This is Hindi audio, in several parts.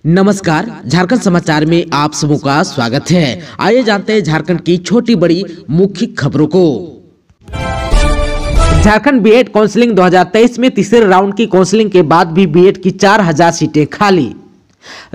नमस्कार, झारखंड समाचार में आप सबों का स्वागत है। आइए जानते हैं झारखंड की छोटी बड़ी मुख्य खबरों को। झारखंड बीएड काउंसलिंग 2023 में तीसरे राउंड की काउंसलिंग के बाद भी बीएड की 4000 सीटें खाली।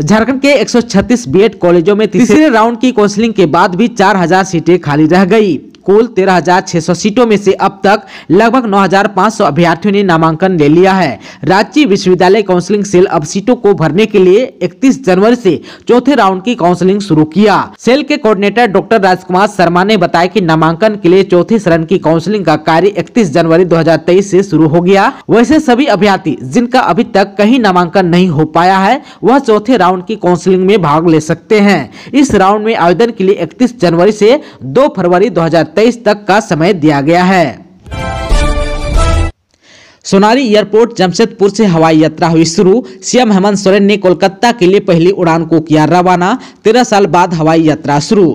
झारखंड के 136 बीएड कॉलेजों में तीसरे राउंड की काउंसलिंग के बाद भी 4000 सीटें खाली रह गई। कुल 13,600 सीटों में से अब तक लगभग 9,500 अभ्यर्थियों ने नामांकन ले लिया है। राज्य विश्वविद्यालय काउंसलिंग सेल अब सीटों को भरने के लिए 31 जनवरी से चौथे राउंड की काउंसलिंग शुरू किया। सेल के कोऑर्डिनेटर डॉक्टर राजकुमार शर्मा ने बताया कि नामांकन के लिए चौथे चरण की काउंसलिंग का कार्य 31 जनवरी 2023 से शुरू हो गया। वैसे सभी अभ्यर्थी जिनका अभी तक कहीं नामांकन नहीं हो पाया है, वह चौथे राउंड की काउंसलिंग में भाग ले सकते हैं। इस राउंड में आवेदन के लिए 31 जनवरी से 2 फरवरी 2023 तक का समय दिया गया है। सोनारी एयरपोर्ट जमशेदपुर से हवाई यात्रा हुई शुरू। सीएम हेमंत सोरेन ने कोलकाता के लिए पहली उड़ान को किया रवाना। 13 साल बाद हवाई यात्रा शुरू।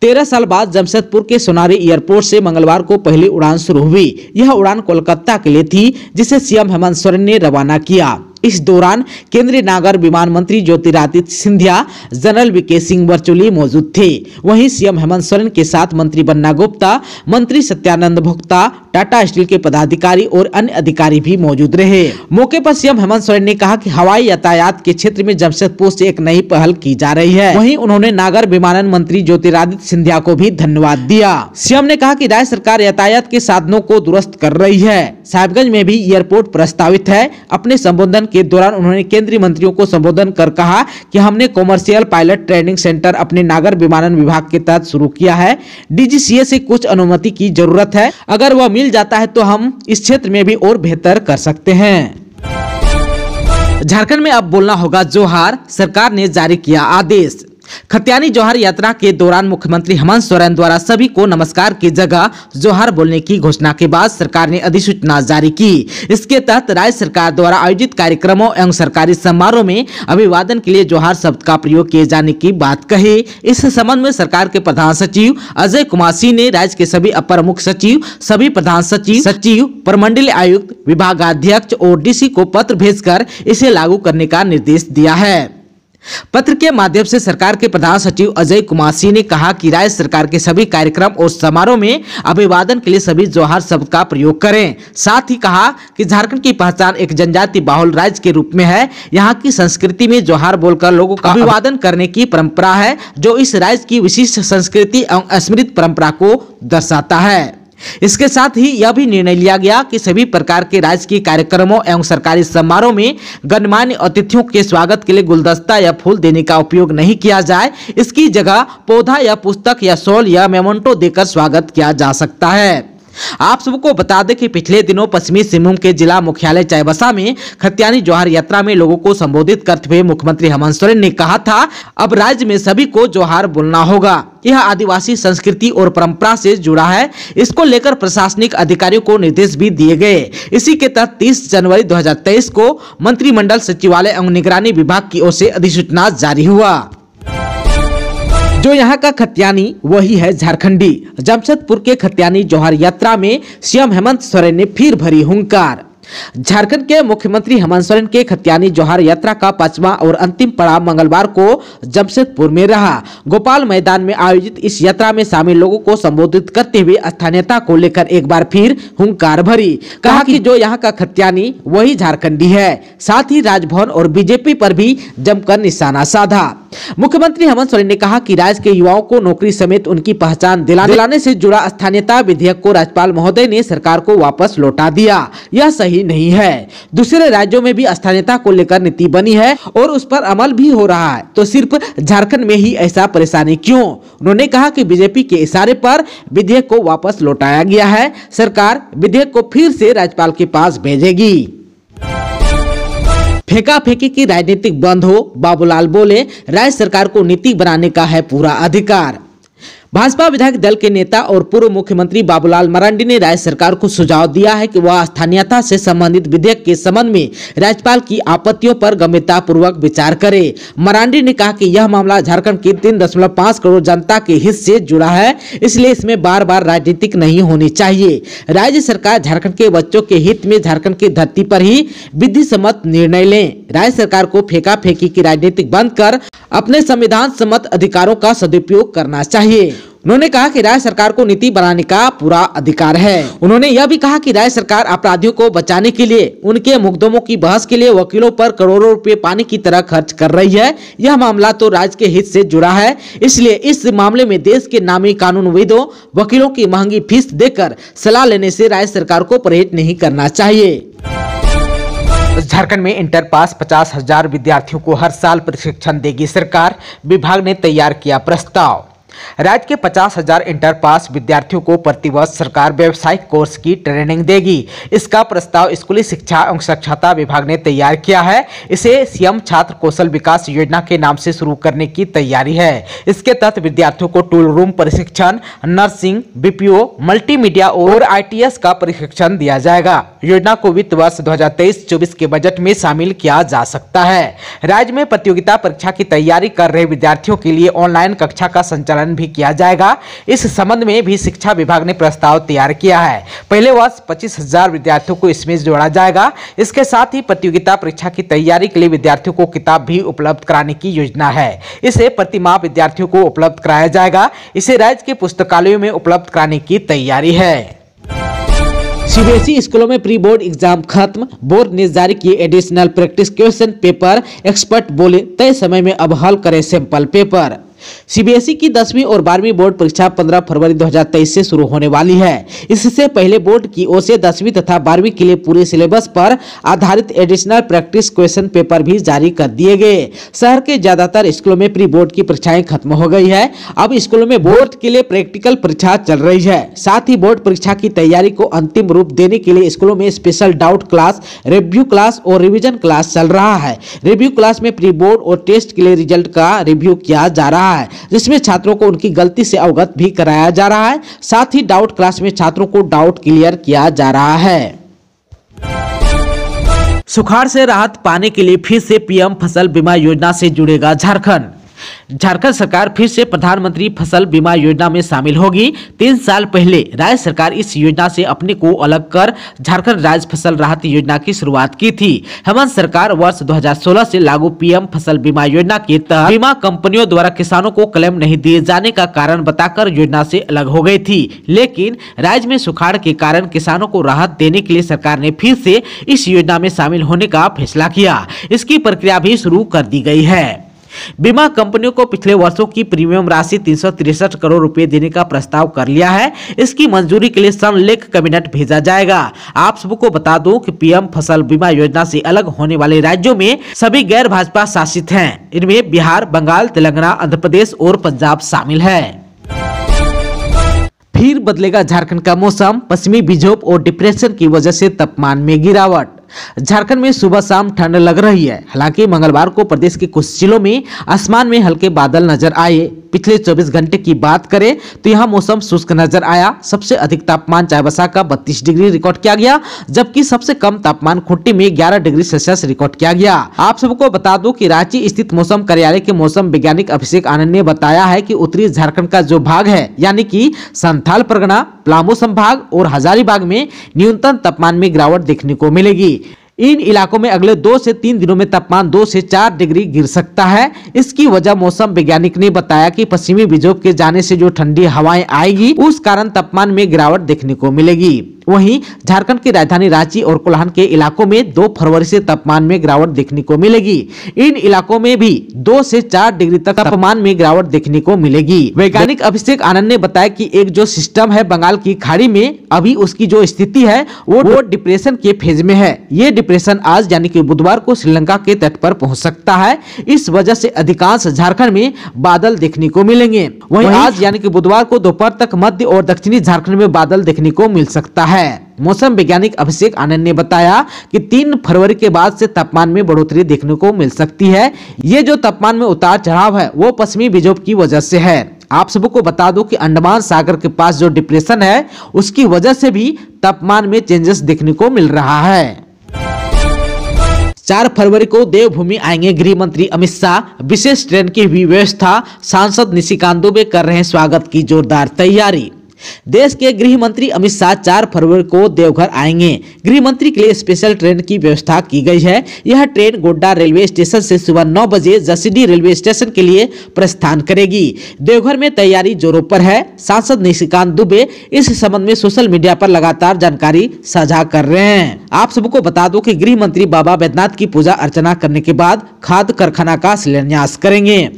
13 साल बाद जमशेदपुर के सोनारी एयरपोर्ट से मंगलवार को पहली उड़ान शुरू हुई। यह उड़ान कोलकाता के लिए थी, जिसे सीएम हेमंत सोरेन ने रवाना किया। इस दौरान केंद्रीय नागर विमान मंत्री Jyotiraditya Scindia, general VK Singh virtually मौजूद थे। वहीं सीएम हेमंत सोरेन के साथ मंत्री बन्ना गुप्ता, मंत्री सत्यानंद भोक्ता, टाटा स्टील के पदाधिकारी और अन्य अधिकारी भी मौजूद रहे। मौके पर सीएम हेमंत सोरेन ने कहा कि हवाई यातायात के क्षेत्र में जमशेदपुर से एक नई पहल की जा रही है। वहीं उन्होंने नागर विमानन मंत्री ज्योतिरादित्य सिंधिया को भी धन्यवाद दिया। सीएम ने कहा कि राज्य सरकार यातायात के साधनों को दुरुस्त कर रही है। साहिबगंज में भी एयरपोर्ट प्रस्तावित है। अपने संबोधन के दौरान उन्होंने केंद्रीय मंत्रियों को संबोधन कर कहा कि हमने कॉमर्शियल पायलट ट्रेनिंग सेंटर अपने नागर विमानन विभाग के तहत शुरू किया है। डीजीसीए से कुछ अनुमति की जरूरत है। अगर वह मिल जाता है तो हम इस क्षेत्र में भी और बेहतर कर सकते हैं। झारखंड में अब बोलना होगा जोहार, सरकार ने जारी किया आदेश। खत्यानी जोहार यात्रा के दौरान मुख्यमंत्री हेमंत सोरेन द्वारा सभी को नमस्कार की जगह जोहार बोलने की घोषणा के बाद सरकार ने अधिसूचना जारी की। इसके तहत राज्य सरकार द्वारा आयोजित कार्यक्रमों एवं सरकारी समारोह में अभिवादन के लिए जोहार शब्द का प्रयोग किए जाने की बात कही। इस संबंध में सरकार के प्रधान सचिव अजय कुमार सिंह ने राज्य के सभी अपर मुख्य सचिव, सभी प्रधान सचिव, प्रमंडलीय आयुक्त, विभागाध्यक्ष और डीसी को पत्र भेजकर इसे लागू करने का निर्देश दिया है। पत्र के माध्यम से सरकार के प्रधान सचिव अजय कुमार सिंह ने कहा कि राज्य सरकार के सभी कार्यक्रम और समारोह में अभिवादन के लिए सभी जोहार शब्द का प्रयोग करें। साथ ही कहा कि झारखंड की पहचान एक जनजाति बाहुल राज्य के रूप में है। यहाँ की संस्कृति में जोहार बोलकर लोगों का अभिवादन करने की परंपरा है, जो इस राज्य की विशिष्ट संस्कृति एवं स्मृति परंपरा को दर्शाता है। इसके साथ ही यह भी निर्णय लिया गया कि सभी प्रकार के राजकीय कार्यक्रमों एवं सरकारी समारोह में गणमान्य अतिथियों के स्वागत के लिए गुलदस्ता या फूल देने का उपयोग नहीं किया जाए। इसकी जगह पौधा या पुस्तक या शॉल या मेमोंटो देकर स्वागत किया जा सकता है। आप सबको बता दें कि पिछले दिनों पश्चिमी सिंहभूम के जिला मुख्यालय चाईबासा में खत्यानी जोहार यात्रा में लोगों को संबोधित करते हुए मुख्यमंत्री हेमंत सोरेन ने कहा था, अब राज्य में सभी को जोहार बोलना होगा। यह आदिवासी संस्कृति और परंपरा से जुड़ा है। इसको लेकर प्रशासनिक अधिकारियों को निर्देश भी दिए गए। इसी के तहत 30 जनवरी 2023 को मंत्रिमंडल सचिवालय एवं निगरानी विभाग की ओर से अधिसूचना जारी हुआ। जो यहाँ का खत्यानी वही है झारखंडी। जमशेदपुर के खत्यानी जोहार यात्रा में सीएम हेमंत सोरेन ने फिर भरी हुंकार। झारखंड के मुख्यमंत्री हेमंत सोरेन के खत्यानी जोहार यात्रा का 5वां और अंतिम पड़ाव मंगलवार को जमशेदपुर में रहा। गोपाल मैदान में आयोजित इस यात्रा में शामिल लोगों को संबोधित करते हुए स्थानीयता को लेकर एक बार फिर हुंकार भरी। कहा कि जो यहाँ का खत्यानी वही झारखंडी है। साथ ही राजभवन और बीजेपी पर भी जमकर निशाना साधा। मुख्यमंत्री हेमंत सोरेन ने कहा कि राज्य के युवाओं को नौकरी समेत उनकी पहचान दिलाने से जुड़ा स्थानीयता विधेयक को राज्यपाल महोदय ने सरकार को वापस लौटा दिया। यह सही नहीं है। दूसरे राज्यों में भी स्थानीयता को लेकर नीति बनी है और उस पर अमल भी हो रहा है, तो सिर्फ झारखंड में ही ऐसा परेशानी क्यों? उन्होंने कहा कि बीजेपी के इशारे पर विधेयक को वापस लौटाया गया है। सरकार विधेयक को फिर से राज्यपाल के पास भेजेगी। फेंका फेंकी की राजनीतिक बंद हो, बाबूलाल बोले, राज्य सरकार को नीति बनाने का है पूरा अधिकार। भाजपा विधायक दल के नेता और पूर्व मुख्यमंत्री बाबूलाल मरांडी ने राज्य सरकार को सुझाव दिया है कि वह स्थानीयता से संबंधित विधेयक के संबंध में राज्यपाल की आपत्तियों पर गंभीरता पूर्वक विचार करे। मरांडी ने कहा कि यह मामला झारखंड की 3.5 करोड़ जनता के हित से जुड़ा है, इसलिए इसमें बार बार राजनीतिक नहीं होनी चाहिए। राज्य सरकार झारखंड के बच्चों के हित में झारखंड की धरती पर ही विधिसम्मत निर्णय ले। राज्य सरकार को फेंका फेंकी की राजनीति बंद कर अपने संविधान सम्मत अधिकारों का सदुपयोग करना चाहिए। उन्होंने कहा कि राज्य सरकार को नीति बनाने का पूरा अधिकार है। उन्होंने यह भी कहा कि राज्य सरकार अपराधियों को बचाने के लिए उनके मुकदमों की बहस के लिए वकीलों पर करोड़ों रुपए पानी की तरह खर्च कर रही है। यह मामला तो राज्य के हित से जुड़ा है, इसलिए इस मामले में देश के नामी कानूनविदों वकीलों की महंगी फीस देकर सलाह लेने से राज्य सरकार को परहेज नहीं करना चाहिए। झारखंड में इंटर पास 50,000 विद्यार्थियों को हर साल प्रशिक्षण देगी सरकार, विभाग ने तैयार किया प्रस्ताव। राज्य के 50,000 इंटर पास विद्यार्थियों को प्रतिवर्ष सरकार व्यावसायिक कोर्स की ट्रेनिंग देगी। इसका प्रस्ताव स्कूली शिक्षा एवं साक्षरता विभाग ने तैयार किया है। इसे सीएम छात्र कौशल विकास योजना के नाम से शुरू करने की तैयारी है। इसके तहत विद्यार्थियों को टूल रूम प्रशिक्षण, नर्सिंग, बीपीओ, मल्टीमीडिया और ITS का प्रशिक्षण दिया जाएगा। योजना को वित्त वर्ष 2023-24 के बजट में शामिल किया जा सकता है। राज्य में प्रतियोगिता परीक्षा की तैयारी कर रहे विद्यार्थियों के लिए ऑनलाइन कक्षा का संचालन भी किया जाएगा। इस संबंध में भी शिक्षा विभाग ने प्रस्ताव तैयार किया है। पहले वर्ष 25,000 विद्यार्थियों को इसमें जोड़ा जाएगा। इसके साथ ही प्रतियोगिता परीक्षा की तैयारी के लिए विद्यार्थियों को किताब भी उपलब्ध कराने की योजना है। इसे प्रति माह विद्यार्थियों को उपलब्ध कराया जाएगा। इसे राज्य के पुस्तकालयों में उपलब्ध कराने की तैयारी है। CBSE स्कूलों में प्री बोर्ड एग्जाम खत्म, बोर्ड ने जारी किए additional practice question paper. Expert बोले तय समय में अब हल करें सैंपल पेपर। CBSE की 10वीं और 12वीं बोर्ड परीक्षा 15 फरवरी 2023 से शुरू होने वाली है। इससे पहले बोर्ड की ओर से 10वीं तथा 12वीं के लिए पूरे सिलेबस पर आधारित एडिशनल प्रैक्टिस क्वेश्चन पेपर भी जारी कर दिए गए। शहर के ज्यादातर स्कूलों में प्री बोर्ड की परीक्षाएं खत्म हो गई है। अब स्कूलों में बोर्ड के लिए प्रैक्टिकल परीक्षा चल रही है। साथ ही बोर्ड परीक्षा की तैयारी को अंतिम रूप देने के लिए स्कूलों में special doubt class, review class और रिविजन क्लास चल रहा है। रिव्यू क्लास में प्री बोर्ड और टेस्ट के लिए रिजल्ट का रिव्यू किया जा रहा है, जिसमें छात्रों को उनकी गलती से अवगत भी कराया जा रहा है। साथ ही डाउट क्लास में छात्रों को डाउट क्लियर किया जा रहा है। सुखाड़ से राहत पाने के लिए फिर से PM फसल बीमा योजना से जुड़ेगा झारखंड। झारखंड सरकार फिर से प्रधानमंत्री फसल बीमा योजना में शामिल होगी। 3 साल पहले राज्य सरकार इस योजना से अपने को अलग कर झारखंड राज्य फसल राहत योजना की शुरुआत की थी। हेमंत सरकार वर्ष 2016 से लागू PM फसल बीमा योजना के तहत बीमा कंपनियों द्वारा किसानों को क्लेम नहीं दिए जाने का कारण बताकर योजना से अलग हो गई थी। लेकिन राज्य में सुखाड़ के कारण किसानों को राहत देने के लिए सरकार ने फिर से इस योजना में शामिल होने का फैसला किया। इसकी प्रक्रिया भी शुरू कर दी गई है। बीमा कंपनियों को पिछले वर्षों की प्रीमियम राशि 363 करोड़ रुपए देने का प्रस्ताव कर लिया है। इसकी मंजूरी के लिए संलेख कैबिनेट भेजा जाएगा। आप सबको बता दूं कि PM फसल बीमा योजना से अलग होने वाले राज्यों में सभी गैर भाजपा शासित हैं। इनमें बिहार, बंगाल, तेलंगाना, आंध्र प्रदेश और पंजाब शामिल है। फिर बदलेगा झारखंड का मौसम, पश्चिमी विक्षोभ और डिप्रेशन की वजह से तापमान में गिरावट। झारखंड में सुबह शाम ठंड लग रही है। हालांकि मंगलवार को प्रदेश के कुछ जिलों में आसमान में हल्के बादल नजर आए। पिछले 24 घंटे की बात करें तो यहां मौसम शुष्क नजर आया। सबसे अधिक तापमान चाईबासा का 32 डिग्री रिकॉर्ड किया गया, जबकि सबसे कम तापमान खूंटी में 11 डिग्री सेल्सियस रिकॉर्ड किया गया। आप सबको बता दूं कि रांची स्थित मौसम कार्यालय के मौसम वैज्ञानिक अभिषेक आनंद ने बताया है कि उत्तरी झारखंड का जो भाग है, यानी कि संथाल परगना, पलामू संभाग और हजारीबाग में न्यूनतम तापमान में गिरावट देखने को मिलेगी। इन इलाकों में अगले 2 से 3 दिनों में तापमान 2 से 4 डिग्री गिर सकता है। इसकी वजह मौसम वैज्ञानिक ने बताया कि पश्चिमी विक्षोभ के जाने से जो ठंडी हवाएं आएगी, उस कारण तापमान में गिरावट देखने को मिलेगी। वहीं झारखंड की राजधानी रांची और कोल्हान के इलाकों में 2 फरवरी से तापमान में गिरावट देखने को मिलेगी। इन इलाकों में भी 2 से 4 डिग्री तक तापमान में गिरावट देखने को मिलेगी। वैज्ञानिक अभिषेक आनंद ने बताया कि एक जो सिस्टम है बंगाल की खाड़ी में, अभी उसकी जो स्थिति है वो डिप्रेशन के फेज में है। ये डिप्रेशन आज यानी कि बुधवार को श्रीलंका के तट पर पहुंच सकता है। इस वजह से अधिकांश झारखंड में बादल देखने को मिलेंगे। वहीं आज यानी कि बुधवार को दोपहर तक मध्य और दक्षिणी झारखंड में बादल देखने को मिल सकता है। मौसम वैज्ञानिक अभिषेक आनंद ने बताया कि 3 फरवरी के बाद से तापमान में बढ़ोतरी देखने को मिल सकती है। ये जो तापमान में उतार चढ़ाव है वो पश्चिमी विक्षोभ की वजह से है। आप सबको बता दूं कि अंडमान सागर के पास जो डिप्रेशन है उसकी वजह से भी तापमान में चेंजेस देखने को मिल रहा है। 4 फरवरी को देवभूमि आएंगे गृह मंत्री अमित शाह, विशेष ट्रेन की भी व्यवस्था, सांसद निशिकांत दुबे कर रहे हैं स्वागत की जोरदार तैयारी। देश के गृह मंत्री अमित शाह 4 फरवरी को देवघर आएंगे। गृह मंत्री के लिए स्पेशल ट्रेन की व्यवस्था की गई है। यह ट्रेन गोड्डा रेलवे स्टेशन से सुबह 9 बजे जसीडीह रेलवे स्टेशन के लिए प्रस्थान करेगी। देवघर में तैयारी जोरों पर है। सांसद निशिकांत दुबे इस संबंध में सोशल मीडिया पर लगातार जानकारी साझा कर रहे हैं। आप सबको बता दो कि गृह मंत्री बाबा बैद्यनाथ की पूजा अर्चना करने के बाद खाद कारखाना का शिलान्यास करेंगे।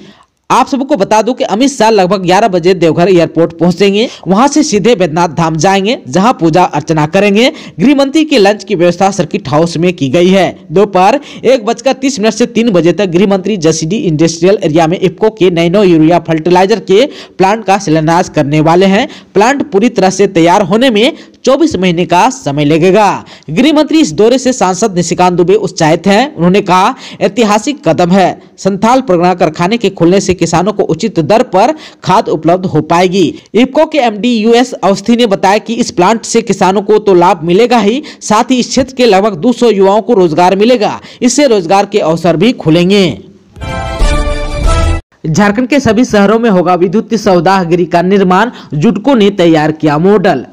आप सबको बता दूं कि अमित शाह लगभग 11 बजे देवघर एयरपोर्ट पहुंचेंगे। वहां से सीधे बैद्यनाथ धाम जाएंगे, जहां पूजा अर्चना करेंगे। गृह मंत्री के लंच की व्यवस्था सर्किट हाउस में की गई है। दोपहर 1:30 से 3 बजे तक गृह मंत्री जसीडीह इंडस्ट्रियल एरिया में इफ्को के नैनो यूरिया फर्टिलाइजर के प्लांट का शिलान्यास करने वाले हैं। प्लांट पूरी तरह से तैयार होने में 24 महीने का समय लगेगा। गृह मंत्री इस दौरे से सांसद निशिकांत दुबे उत्साहित हैं। उन्होंने कहा, ऐतिहासिक कदम है। संथाल परगना कारखाने के खुलने से किसानों को उचित दर पर खाद उपलब्ध हो पाएगी। इफ्को के एमडी यूएस अवस्थी ने बताया कि इस प्लांट से किसानों को तो लाभ मिलेगा ही, साथ ही इस क्षेत्र के लगभग 200 युवाओं को रोजगार मिलेगा। इससे रोजगार के अवसर भी खुलेंगे। झारखंड के सभी शहरों में होगा विद्युत सौदागरी का निर्माण, जुडको ने तैयार किया मॉडल।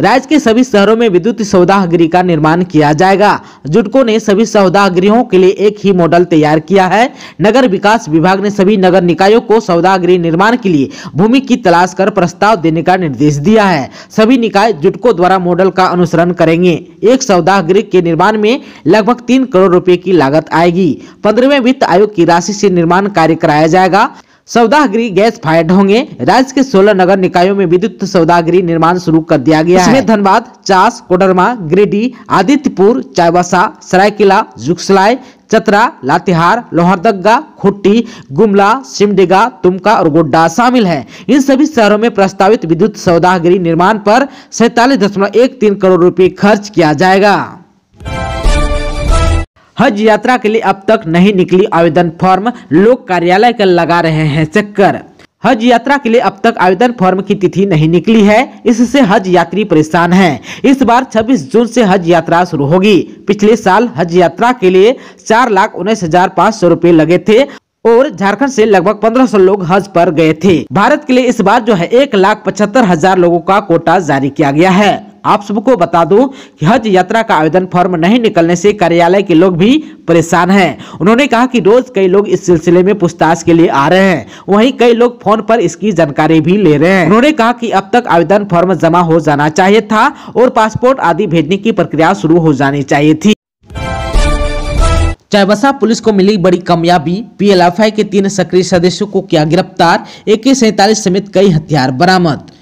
राज्य के सभी शहरों में विद्युत सौदागरी का निर्माण किया जाएगा। जुडको ने सभी सौदागृहों के लिए एक ही मॉडल तैयार किया है। नगर विकास विभाग ने सभी नगर निकायों को सौदागृह निर्माण के लिए भूमि की तलाश कर प्रस्ताव देने का निर्देश दिया है। सभी निकाय जुडको द्वारा मॉडल का अनुसरण करेंगे। एक सौदागृह के निर्माण में लगभग 3 करोड़ रुपए की लागत आएगी। 15वें वित्त आयोग की राशि से निर्माण कार्य कराया जाएगा। सौदागृह गैस फायर्ड होंगे। राज्य के 16 नगर निकायों में विद्युत सौदागृह निर्माण शुरू कर दिया गया है। इसमें धनबाद, चास, कोडरमा, गिरिडीह, आदित्यपुर, चाईबासा, सरायकेला, जुगसलाई, चतरा, लातेहार, लोहरदगा, खुट्टी, गुमला, सिमडेगा, तुमका और गोड्डा शामिल है। इन सभी शहरों में प्रस्तावित विद्युत सौदागृह निर्माण पर 47.13 करोड़ रुपए खर्च किया जाएगा। हज यात्रा के लिए अब तक नहीं निकली आवेदन फॉर्म, लोग कार्यालय का लगा रहे हैं चक्कर। हज यात्रा के लिए अब तक आवेदन फॉर्म की तिथि नहीं निकली है, इससे हज यात्री परेशान हैं। इस बार 26 जून से हज यात्रा शुरू होगी। पिछले साल हज यात्रा के लिए 4,19,500 रुपए लगे थे और झारखंड से लगभग 1500 लोग हज पर गए थे। भारत के लिए इस बार जो है 1,75,000 लोगों का कोटा जारी किया गया है। आप सबको बता दूं कि हज यात्रा का आवेदन फॉर्म नहीं निकलने से कार्यालय के लोग भी परेशान हैं। उन्होंने कहा कि रोज कई लोग इस सिलसिले में पूछताछ के लिए आ रहे हैं, वहीं कई लोग फोन पर इसकी जानकारी भी ले रहे हैं। उन्होंने कहा कि अब तक आवेदन फॉर्म जमा हो जाना चाहिए था और पासपोर्ट आदि भेजने की प्रक्रिया शुरू हो जानी चाहिए थी। चाईबासा पुलिस को मिली बड़ी कामयाबी, पीएलएफआई के 3 सक्रिय सदस्यों को किया गिरफ्तार, AK-47 समेत कई हथियार बरामद।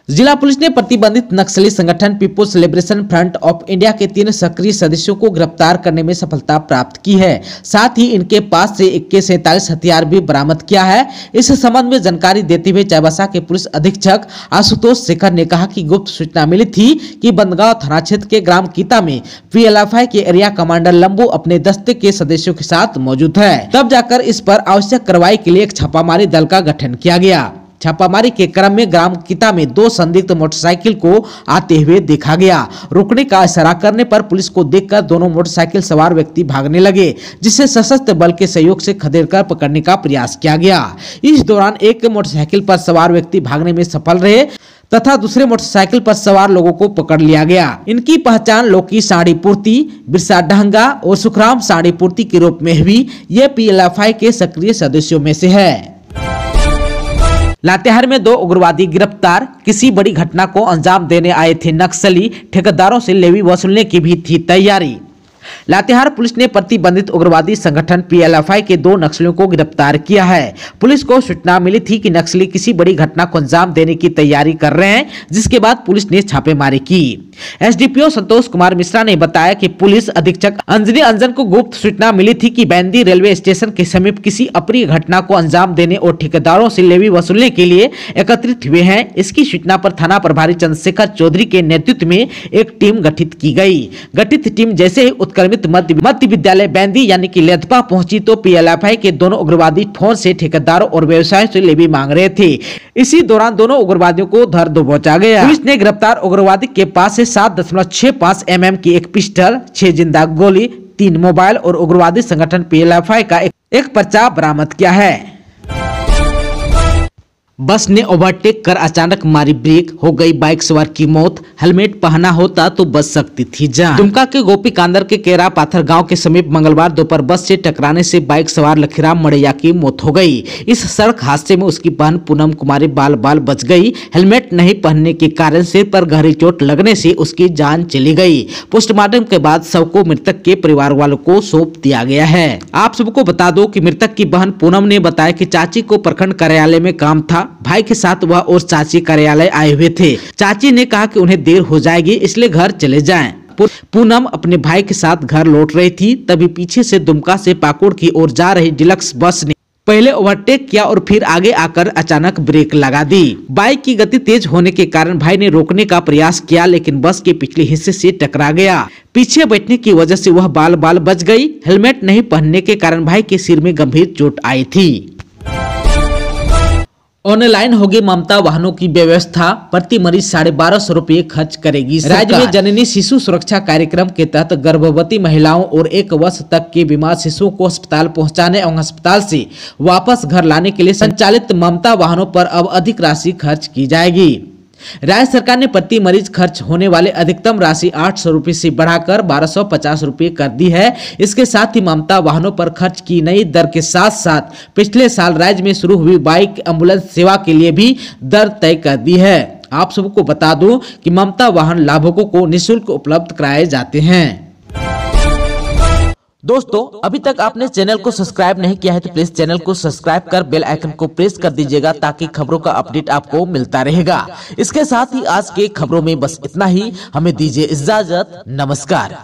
जिला पुलिस ने प्रतिबंधित नक्सली संगठन people's liberation front of India के 3 सक्रिय सदस्यों को गिरफ्तार करने में सफलता प्राप्त की है। साथ ही इनके पास से AK-47 हथियार भी बरामद किया है। इस संबंध में जानकारी देते हुए चाईबासा के पुलिस अधीक्षक आशुतोष शेखर ने कहा कि गुप्त सूचना मिली थी कि बंदगांव थाना क्षेत्र के ग्राम कीता में पीएलएफआई के एरिया कमांडर लंबू अपने दस्ते के सदस्यों के साथ मौजूद है। तब जाकर इस पर आवश्यक कार्रवाई के लिए एक छापामारी दल का गठन किया गया। छापामारी के क्रम में ग्राम कीता में 2 संदिग्ध मोटरसाइकिल को आते हुए देखा गया। रुकने का इशारा करने पर पुलिस को देखकर दोनों मोटरसाइकिल सवार व्यक्ति भागने लगे, जिसे सशस्त्र बल के सहयोग से खदेड़कर पकड़ने का प्रयास किया गया। इस दौरान एक मोटरसाइकिल पर सवार व्यक्ति भागने में सफल रहे तथा दूसरे मोटरसाइकिल पर सवार लोगों को पकड़ लिया गया। इनकी पहचान लोकी साड़ी पूर्ति, बिरसा डहंगा और सुखराम साड़ी पूर्ति के रूप में हुई। ये पीएलएफआई के सक्रिय सदस्यों में से है। लातेहार में 2 उग्रवादी गिरफ्तार, किसी बड़ी घटना को अंजाम देने आए थे नक्सली, ठेकेदारों से लेवी वसूलने की भी थी तैयारी। लातेहार पुलिस ने प्रतिबंधित उग्रवादी संगठन पीएलएफआई के 2 नक्सलियों को गिरफ्तार किया है। पुलिस को सूचना मिली थी कि नक्सली किसी बड़ी घटना को अंजाम देने की तैयारी कर रहे हैं, जिसके बाद पुलिस ने छापेमारी की। एसडीपीओ संतोष कुमार मिश्रा ने बताया कि पुलिस अधीक्षक अंजनी अंजन को गुप्त सूचना मिली थी कि बैंदी रेलवे स्टेशन के समीप किसी अप्रिय घटना को अंजाम देने और ठेकेदारों से लेवी वसूलने के लिए एकत्रित हुए हैं। इसकी सूचना पर थाना प्रभारी चंद्रशेखर चौधरी के नेतृत्व में एक टीम गठित की गई। गठित टीम जैसे ही पुष्कर्मित मध्य विद्यालय बैंदी यानी कि लेधपा पहुंची तो पीएलएफआई के दोनों उग्रवादी फोन से ठेकेदारों और व्यवसायियों से लेवी मांग रहे थे। इसी दौरान दोनों उग्रवादियों को धर दबोचा गया। पुलिस ने गिरफ्तार उग्रवादी के पास से 7.65 mm की एक पिस्टल, 6 जिंदा गोली, 3 मोबाइल और उग्रवादी संगठन पीएलएफआई का एक पर्चा बरामद किया है। बस ने ओवरटेक कर अचानक मारी ब्रेक, हो गई बाइक सवार की मौत। हेलमेट पहना होता तो बच सकती थी जान। दुमका के गोपी कांदर के केरा पाथर गांव के समीप मंगलवार दोपहर बस से टकराने से बाइक सवार लखीराम मड़ैया की मौत हो गई। इस सड़क हादसे में उसकी बहन पूनम कुमारी बाल बच गई। हेलमेट नहीं पहनने के कारण सिर पर गहरी चोट लगने से उसकी जान चली गई। पोस्टमार्टम के बाद शव को मृतक के परिवार वालों को सौंप दिया गया है। आप सबको बता दो कि मृतक की बहन पूनम ने बताया कि चाची को प्रखंड कार्यालय में काम था। भाई के साथ वह और चाची कार्यालय आए हुए थे। चाची ने कहा कि उन्हें देर हो जाएगी इसलिए घर चले जाएं। पूनम अपने भाई के साथ घर लौट रही थी, तभी पीछे से दुमका से पाकुड़ की ओर जा रही डिलक्स बस ने पहले ओवरटेक किया और फिर आगे आकर अचानक ब्रेक लगा दी। बाइक की गति तेज होने के कारण भाई ने रोकने का प्रयास किया, लेकिन बस के पिछले हिस्से से टकरा गया। पीछे बैठने की वजह से वह बाल बच गई। हेलमेट नहीं पहनने के कारण भाई के सिर में गंभीर चोट आई थी। ऑनलाइन होगी ममता वाहनों की व्यवस्था, प्रति मरीज 1250 रुपये खर्च करेगी। राज्य में जननी शिशु सुरक्षा कार्यक्रम के तहत गर्भवती महिलाओं और 1 वर्ष तक के बीमार शिशुओं को अस्पताल पहुंचाने एवं अस्पताल से वापस घर लाने के लिए संचालित ममता वाहनों पर अब अधिक राशि खर्च की जाएगी। राज्य सरकार ने प्रति मरीज खर्च होने वाले अधिकतम राशि 800 रुपये से बढ़ाकर 1250 रुपये कर दी है। इसके साथ ही ममता वाहनों पर खर्च की नई दर के साथ साथ पिछले साल राज्य में शुरू हुई बाइक एम्बुलेंस सेवा के लिए भी दर तय कर दी है। आप सबको बता दूं कि ममता वाहन लाभुकों को निःशुल्क उपलब्ध कराए जाते हैं। दोस्तों, अभी तक आपने चैनल को सब्सक्राइब नहीं किया है तो प्लीज चैनल को सब्सक्राइब कर बेल आइकन को प्रेस कर दीजिएगा ताकि खबरों का अपडेट आपको मिलता रहेगा। इसके साथ ही आज के खबरों में बस इतना ही। हमें दीजिए इजाजत। नमस्कार।